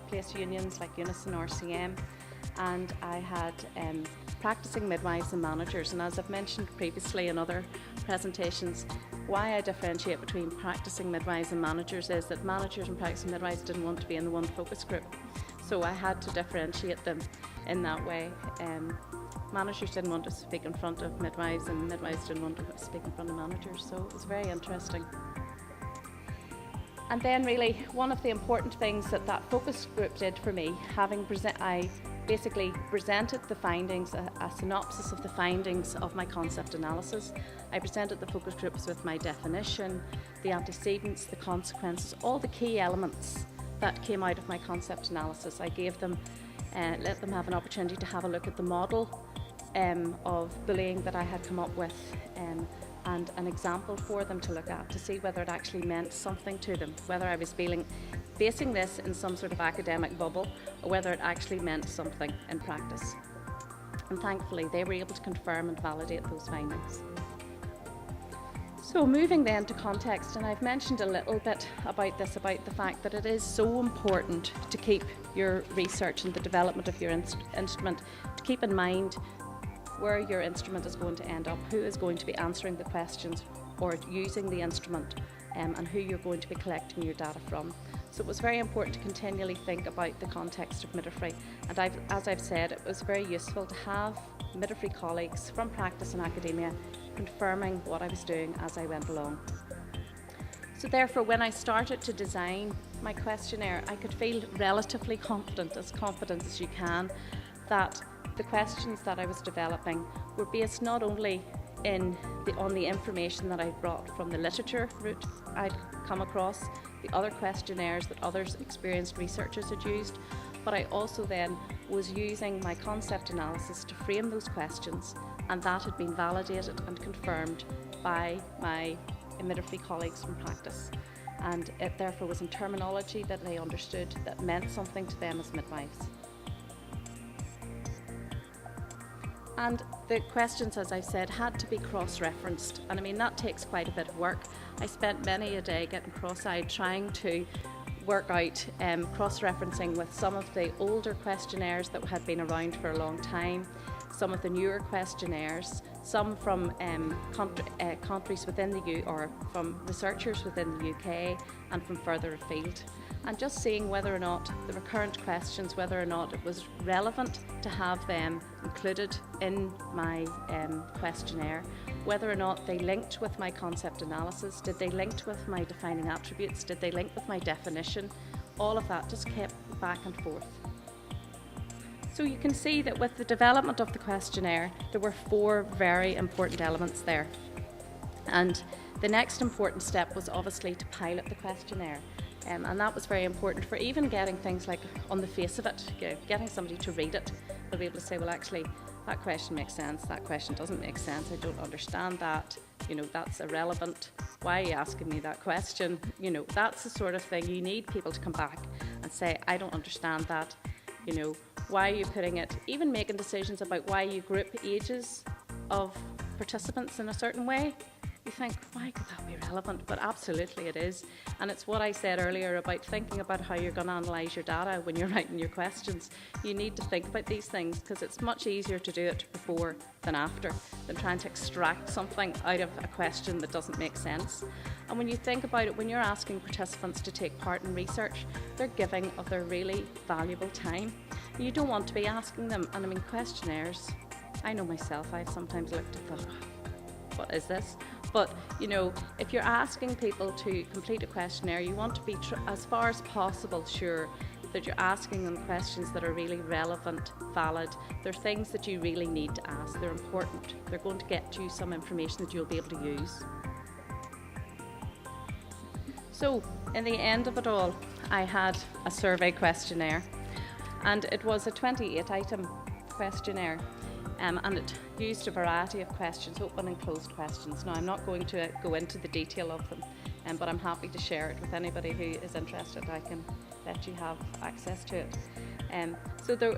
workplace unions like Unison or RCM, and I had practicing midwives and managers. And as I've mentioned previously in other presentations, why I differentiate between practicing midwives and managers is that managers and practicing midwives didn't want to be in the one focus group. So I had to differentiate them in that way. Managers didn't want to speak in front of midwives, and midwives didn't want to speak in front of managers. So it was very interesting. And then really one of the important things that that focus group did for me, I basically presented the findings, a synopsis of the findings of my concept analysis. I presented the focus groups with my definition, the antecedents, the consequences, all the key elements that came out of my concept analysis. I gave them, let them have an opportunity to have a look at the model of bullying that I had come up with, and an example for them to look at to see whether it actually meant something to them, whether I was basing this in some sort of academic bubble or whether it actually meant something in practice. And thankfully they were able to confirm and validate those findings. So moving then to context, and I've mentioned a little bit about this, about the fact that it is so important to keep your research and the development of your instrument, to keep in mind where your instrument is going to end up, who is going to be answering the questions or using the instrument, and who you're going to be collecting your data from. So it was very important to continually think about the context of midwifery, and as I've said, it was very useful to have midwifery colleagues from practice and academia confirming what I was doing as I went along. So therefore, when I started to design my questionnaire, I could feel relatively confident as you can, that the questions that I was developing were based not only on the information that I brought from the literature route I'd come across, the other questionnaires that others experienced researchers had used, but I also then was using my concept analysis to frame those questions, and that had been validated and confirmed by my midwifery colleagues from practice. And it therefore was in terminology that they understood that meant something to them as midwives. And the questions, as I said, had to be cross-referenced, and I mean that takes quite a bit of work. I spent many a day getting cross-eyed trying to work out cross-referencing with some of the older questionnaires that had been around for a long time, some of the newer questionnaires, some from countries within the UK, or from researchers within the UK and from further afield, and just seeing whether or not the recurrent questions, whether or not it was relevant to have them included in my questionnaire, whether or not they linked with my concept analysis, did they link with my defining attributes, did they link with my definition, all of that just kept back and forth. So you can see that with the development of the questionnaire, there were 4 very important elements there. And the next important step was obviously to pilot the questionnaire. And that was very important for even getting things like on the face of it, getting somebody to read it. They'll be able to say, well, actually, that question makes sense, that question doesn't make sense, I don't understand that, that's irrelevant, why are you asking me that question? That's the sort of thing you need people to come back and say, I don't understand that, why are you putting it, even making decisions about why you group ages of participants in a certain way. You think, why could that be relevant? But absolutely it is. And it's what I said earlier about thinking about how you're going to analyse your data when you're writing your questions. You need to think about these things because it's much easier to do it before than after, than trying to extract something out of a question that doesn't make sense. And when you think about it, when you're asking participants to take part in research, they're giving of their really valuable time. You don't want to be asking them, and I mean questionnaires, I know myself, I've sometimes looked and thought, what is this? But, if you're asking people to complete a questionnaire, you want to be, as far as possible, sure that you're asking them questions that are really relevant, valid. They're things that you really need to ask. They're important. They're going to get you some information that you'll be able to use. So, in the end of it all, I had a survey questionnaire, and it was a 28-item questionnaire. And it used a variety of questions, open and closed questions. Now, I'm not going to go into the detail of them, but I'm happy to share it with anybody who is interested. I can let you have access to it.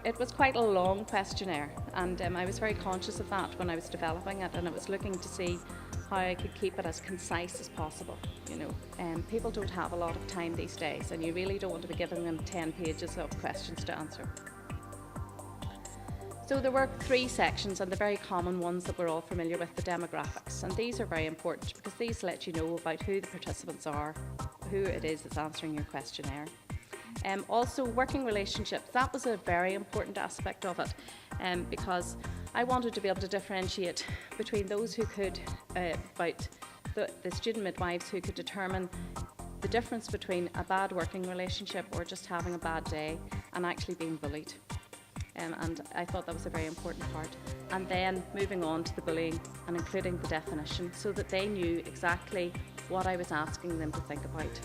It was quite a long questionnaire, and I was very conscious of that when I was developing it, and I was looking to see how I could keep it as concise as possible. People don't have a lot of time these days, and you really don't want to be giving them 10 pages of questions to answer. So there were 3 sections, and the very common ones that we're all familiar with, the demographics. And these are very important because these let you know about who the participants are, who it is that's answering your questionnaire. Also, working relationships, that was a very important aspect of it, because I wanted to be able to differentiate between those who could, about the student midwives who could determine the difference between a bad working relationship or just having a bad day and actually being bullied. And I thought that was a very important part. And then moving on to the bullying and including the definition so that they knew exactly what I was asking them to think about.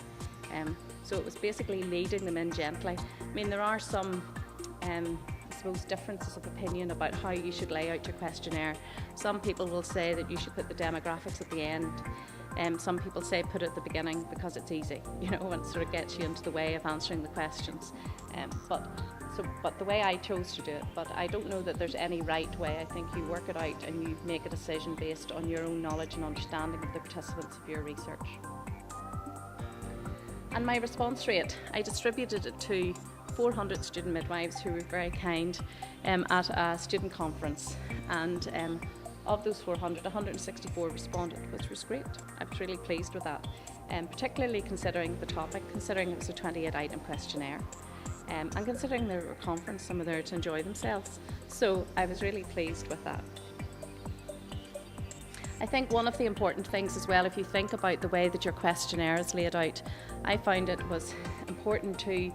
So it was basically leading them in gently. I mean, there are some, I suppose, differences of opinion about how you should lay out your questionnaire. Some people will say that you should put the demographics at the end. Some people say put it at the beginning because it's easy, and it sort of gets you into the way of answering the questions. But the way I chose to do it, but I don't know that there's any right way. I think you work it out and you make a decision based on your own knowledge and understanding of the participants of your research. And my response rate, I distributed it to 400 student midwives who were very kind at a student conference. And of those 400, 164 responded, which was great. I was really pleased with that, particularly considering the topic, considering it was a 28-item questionnaire. And considering they were a conference, some were there to enjoy themselves. So I was really pleased with that. I think one of the important things as well, if you think about the way that your questionnaire is laid out, I found it was important to,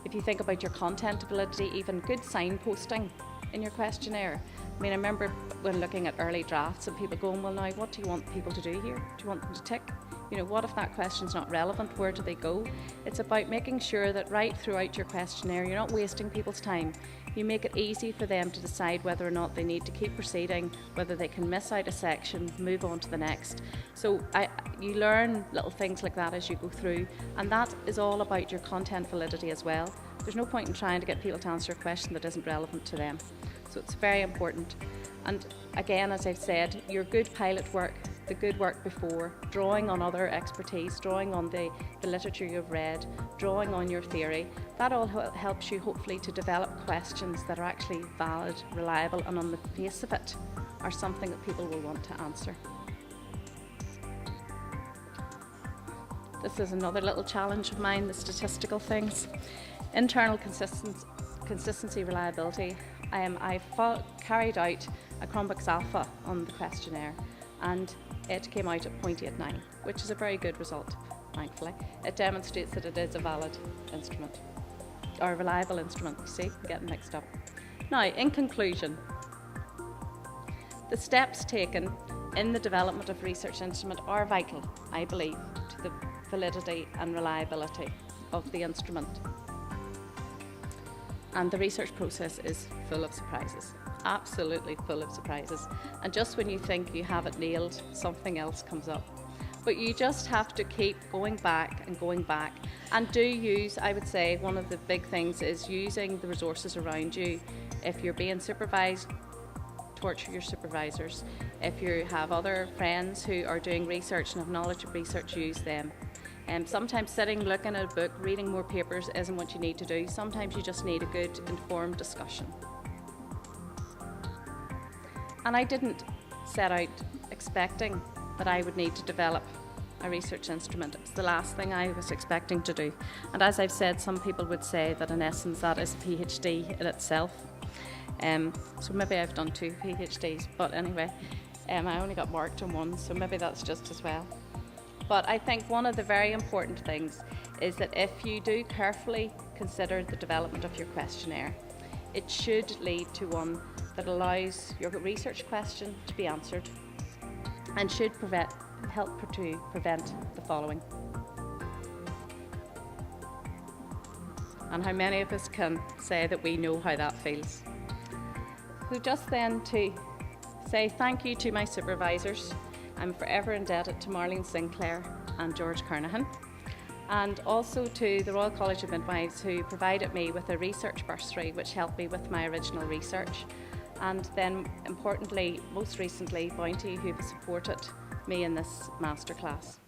if you think about your content ability, even good signposting in your questionnaire. I mean, I remember when looking at early drafts and people going, well now, what do you want people to do here? Do you want them to tick? What if that question's not relevant? Where do they go? It's about making sure that right throughout your questionnaire, you're not wasting people's time. You make it easy for them to decide whether or not they need to keep proceeding, whether they can miss out a section, move on to the next. So you learn little things like that as you go through, and that is all about your content validity as well. There's no point in trying to get people to answer a question that isn't relevant to them. So it's very important. And again, as I've said, your good pilot work, the good work before, drawing on other expertise, drawing on the literature you've read, drawing on your theory, that all helps you hopefully to develop questions that are actually valid, reliable, and on the face of it are something that people will want to answer. This is another little challenge of mine, the statistical things. Internal consistency, reliability. I carried out a Chromebox Alpha on the questionnaire, and it came out at 0.89, which is a very good result, thankfully. It demonstrates that it is a valid instrument, or a reliable instrument. You see, I'm getting mixed up. Now, in conclusion, the steps taken in the development of research instrument are vital, I believe, to the validity and reliability of the instrument. And the research process is full of surprises, absolutely full of surprises. And just when you think you have it nailed, something else comes up. But you just have to keep going back and do use, I would say, one of the big things is using the resources around you. If you're being supervised, torture your supervisors. If you have other friends who are doing research and have knowledge of research, use them. Sometimes sitting, looking at a book, reading more papers isn't what you need to do. Sometimes you just need a good, informed discussion. And I didn't set out expecting that I would need to develop a research instrument. It's the last thing I was expecting to do. And as I've said, some people would say that in essence that is a PhD in itself. So maybe I've done 2 PhDs, but anyway, I only got marked on one, so maybe that's just as well. But I think one of the very important things is that if you do carefully consider the development of your questionnaire, it should lead to one that allows your research question to be answered and should help to prevent the following. And how many of us can say that we know how that feels? So just then to say thank you to my supervisors. I'm forever indebted to Marlene Sinclair and George Kernahan, and also to the Royal College of Midwives, who provided me with a research bursary which helped me with my original research, and then importantly, most recently, Bounty, who have supported me in this masterclass.